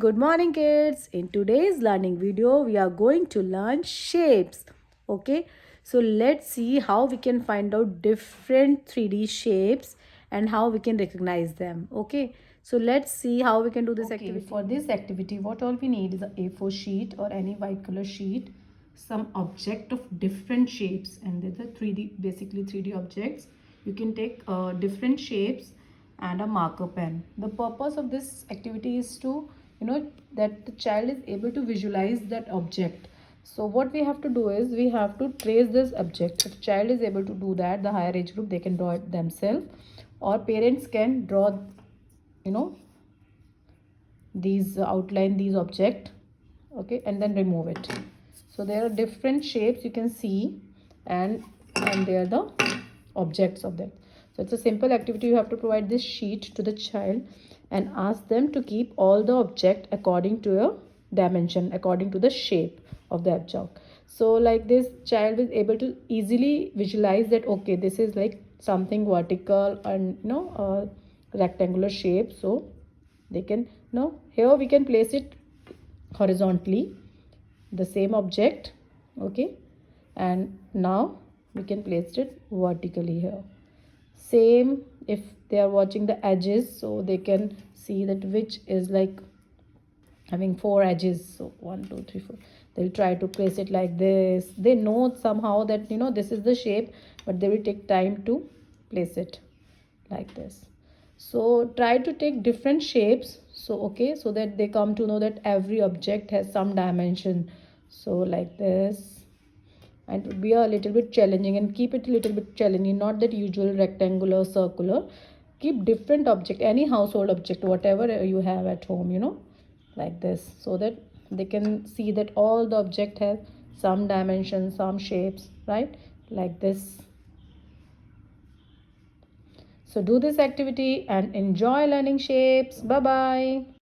good morning kids. In today's learning video, we are going to learn shapes. Okay, so let's see how we can find out different 3D shapes and how we can recognize them. Okay, so let's see how we can do this activity. For this activity, what all we need is a A4 sheet or any white color sheet, some object of different shapes, and they're the 3D, basically 3D objects. You can take different shapes and a marker pen. The purpose of this activity is to that the child is able to visualize that object. So what we have to do is we have to trace this object. If child is able to do that, the higher age group, they can draw it themselves, or parents can draw these outline these object, okay, and then remove it. So there are different shapes you can see, and they are the objects of that. So it's a simple activity. You have to provide this sheet to the child and ask them to keep all the object according to a dimension, according to the shape of the object. So like this, child is able to easily visualize that, okay, this is like something vertical and rectangular shape. So they can here we can place it horizontally, the same object, okay, and now we can place it vertically here. Same if they are watching the edges, so they can see that which is like having 4 edges. So 1 2 3 4, they'll try to place it like this. They know somehow that this is the shape, but they will take time to place it like this. So try to take different shapes, so okay, so that they come to know that every object has some dimension. So like this, and it would be a little bit challenging, and keep it a little bit challenging, not that usual rectangular, circular. Keep different object, any household object, whatever you have at home, like this, so that they can see that all the object has some dimension, some shapes, right, like this. So do this activity and enjoy learning shapes. Bye bye.